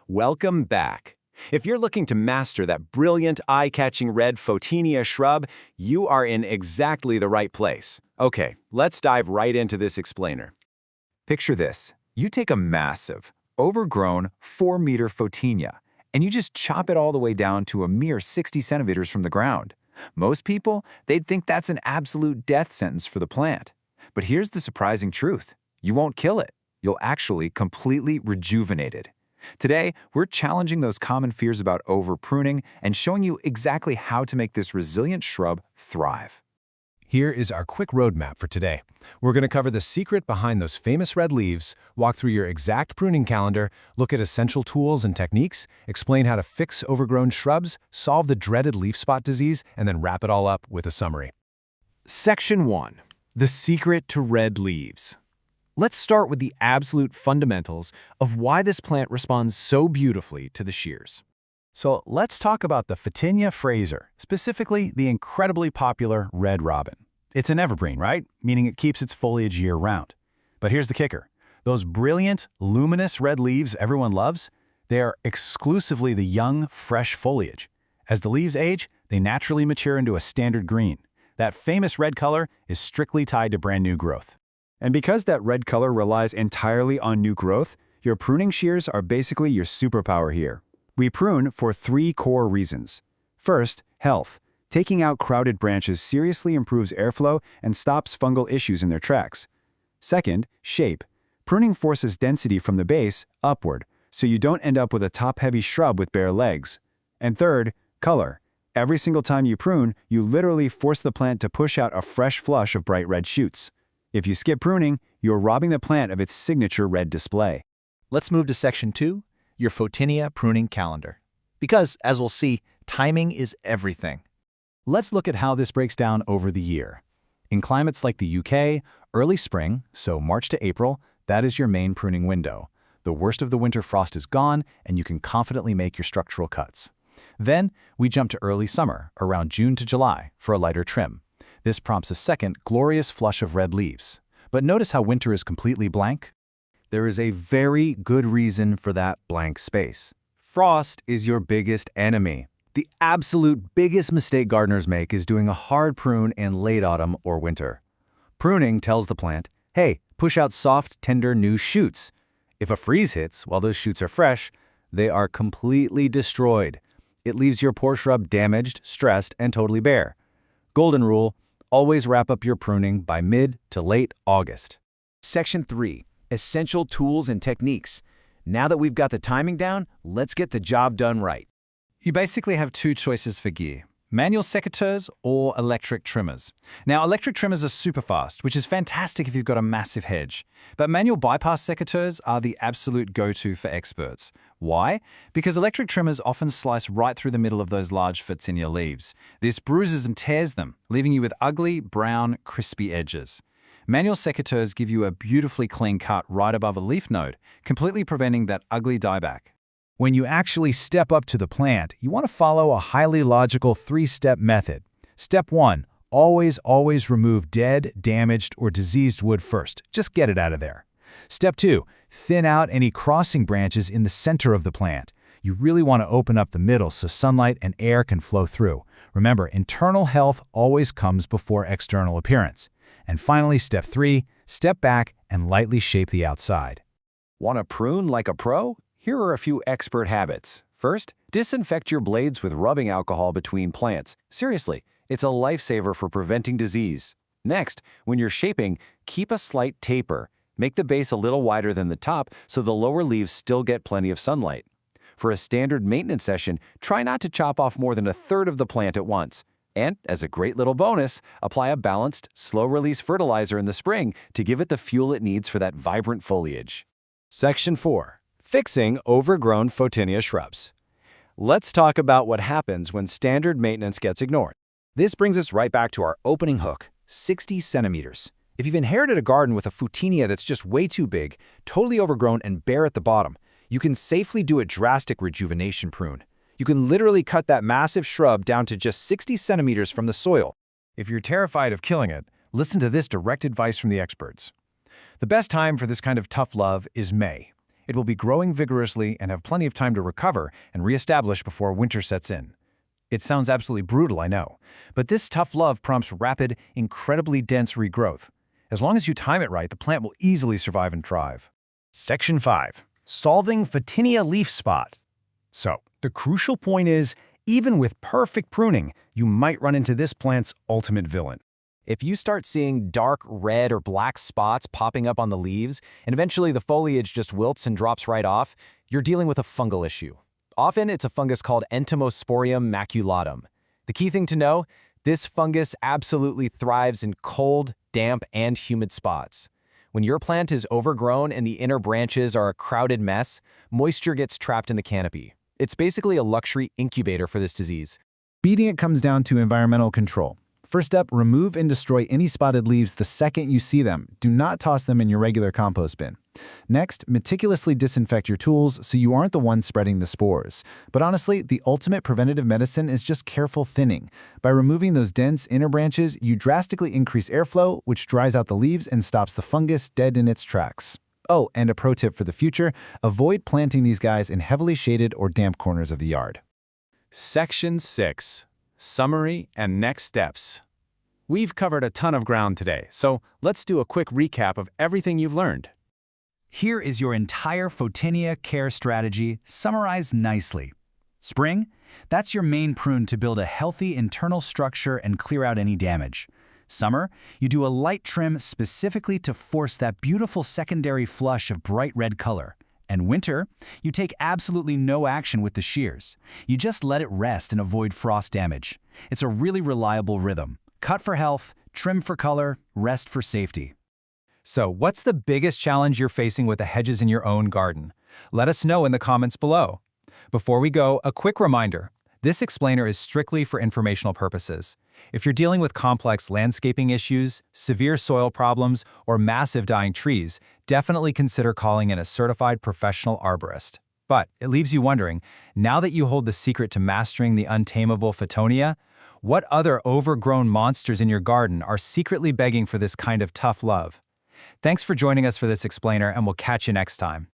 welcome back. If you're looking to master that brilliant, eye-catching red Photinia shrub, you are in exactly the right place. Okay, let's dive right into this explainer. Picture this. You take a massive, overgrown 4-meter Photinia, and you just chop it all the way down to a mere 60 centimeters from the ground. Most people, they'd think that's an absolute death sentence for the plant. But here's the surprising truth. You won't kill it. You'll actually completely rejuvenate it. Today, we're challenging those common fears about over-pruning and showing you exactly how to make this resilient shrub thrive. Here is our quick roadmap for today. We're going to cover the secret behind those famous red leaves, walk through your exact pruning calendar, look at essential tools and techniques, explain how to fix overgrown shrubs, solve the dreaded leaf spot disease, and then wrap it all up with a summary. Section 1. The secret to red leaves. Let's start with the absolute fundamentals of why this plant responds so beautifully to the shears. So let's talk about the Photinia fraser, specifically the incredibly popular red robin. It's an evergreen, right? Meaning it keeps its foliage year-round. But here's the kicker. Those brilliant, luminous red leaves everyone loves, they are exclusively the young, fresh foliage. As the leaves age, they naturally mature into a standard green. That famous red color is strictly tied to brand new growth. And because that red color relies entirely on new growth, your pruning shears are basically your superpower here. We prune for 3 core reasons. First, health. Taking out crowded branches seriously improves airflow and stops fungal issues in their tracks. Second, shape. Pruning forces density from the base upward, so you don't end up with a top-heavy shrub with bare legs. And third, color. Every single time you prune, you literally force the plant to push out a fresh flush of bright red shoots. If you skip pruning, you're robbing the plant of its signature red display. Let's move to Section 2, your Photinia pruning calendar. Because, as we'll see, timing is everything. Let's look at how this breaks down over the year. In climates like the UK, early spring, so March to April, that is your main pruning window. The worst of the winter frost is gone, and you can confidently make your structural cuts. Then, we jump to early summer, around June to July, for a lighter trim. This prompts a second, glorious flush of red leaves. But notice how winter is completely blank? There is a very good reason for that blank space. Frost is your biggest enemy. The absolute biggest mistake gardeners make is doing a hard prune in late autumn or winter. Pruning tells the plant, hey, push out soft, tender new shoots. If a freeze hits while those shoots are fresh, they are completely destroyed. It leaves your poor shrub damaged, stressed, and totally bare. Golden rule, always wrap up your pruning by mid to late August. Section 3. Essential tools and techniques. Now that we've got the timing down, let's get the job done right. You basically have 2 choices for gear, manual secateurs or electric trimmers. Now, electric trimmers are super fast, which is fantastic if you've got a massive hedge. But manual bypass secateurs are the absolute go-to for experts. Why? Because electric trimmers often slice right through the middle of those large Photinia leaves. This bruises and tears them, leaving you with ugly, brown, crispy edges. Manual secateurs give you a beautifully clean cut right above a leaf node, completely preventing that ugly dieback. When you actually step up to the plant, you want to follow a highly logical 3-step method. Step 1, always remove dead, damaged, or diseased wood first. Just get it out of there. Step 2, thin out any crossing branches in the center of the plant. You really want to open up the middle so sunlight and air can flow through. Remember, internal health always comes before external appearance. And finally, step 3, step back and lightly shape the outside. Want to prune like a pro? Here are a few expert habits. First, disinfect your blades with rubbing alcohol between plants. Seriously, it's a lifesaver for preventing disease. Next, when you're shaping, keep a slight taper. Make the base a little wider than the top so the lower leaves still get plenty of sunlight. For a standard maintenance session, try not to chop off more than 1/3 of the plant at once. And, as a great little bonus, apply a balanced, slow-release fertilizer in the spring to give it the fuel it needs for that vibrant foliage. Section 4. Fixing overgrown Photinia shrubs. Let's talk about what happens when standard maintenance gets ignored. This brings us right back to our opening hook, 60 centimeters. If you've inherited a garden with a Photinia that's just way too big, totally overgrown and bare at the bottom, you can safely do a drastic rejuvenation prune. You can literally cut that massive shrub down to just 60 centimeters from the soil. If you're terrified of killing it, listen to this direct advice from the experts. The best time for this kind of tough love is May. It will be growing vigorously and have plenty of time to recover and reestablish before winter sets in. It sounds absolutely brutal, I know, but this tough love prompts rapid, incredibly dense regrowth. As long as you time it right, the plant will easily survive and thrive. Section 5. Solving Photinia leaf spot. So, the crucial point is, even with perfect pruning, you might run into this plant's ultimate villain. If you start seeing dark red or black spots popping up on the leaves, and eventually the foliage just wilts and drops right off, you're dealing with a fungal issue. Often it's a fungus called Entomosporium maculatum. The key thing to know, this fungus absolutely thrives in cold, damp, and humid spots. When your plant is overgrown and the inner branches are a crowded mess, moisture gets trapped in the canopy. It's basically a luxury incubator for this disease. Beating it comes down to environmental control. First up, remove and destroy any spotted leaves the second you see them. Do not toss them in your regular compost bin. Next, meticulously disinfect your tools so you aren't the one spreading the spores. But honestly, the ultimate preventative medicine is just careful thinning. By removing those dense inner branches, you drastically increase airflow, which dries out the leaves and stops the fungus dead in its tracks. Oh, and a pro tip for the future, avoid planting these guys in heavily shaded or damp corners of the yard. Section 6. Summary and next steps. We've covered a ton of ground today, so let's do a quick recap of everything you've learned. Here is your entire Photinia care strategy summarized nicely. Spring, that's your main prune to build a healthy internal structure and clear out any damage. Summer, you do a light trim specifically to force that beautiful secondary flush of bright red color. And winter, you take absolutely no action with the shears. You just let it rest and avoid frost damage. It's a really reliable rhythm. Cut for health, trim for color, rest for safety. So, what's the biggest challenge you're facing with the hedges in your own garden? Let us know in the comments below. Before we go, a quick reminder. This explainer is strictly for informational purposes. If you're dealing with complex landscaping issues, severe soil problems, or massive dying trees, definitely consider calling in a certified professional arborist. But it leaves you wondering, now that you hold the secret to mastering the untamable Photinia, what other overgrown monsters in your garden are secretly begging for this kind of tough love? Thanks for joining us for this explainer, and we'll catch you next time.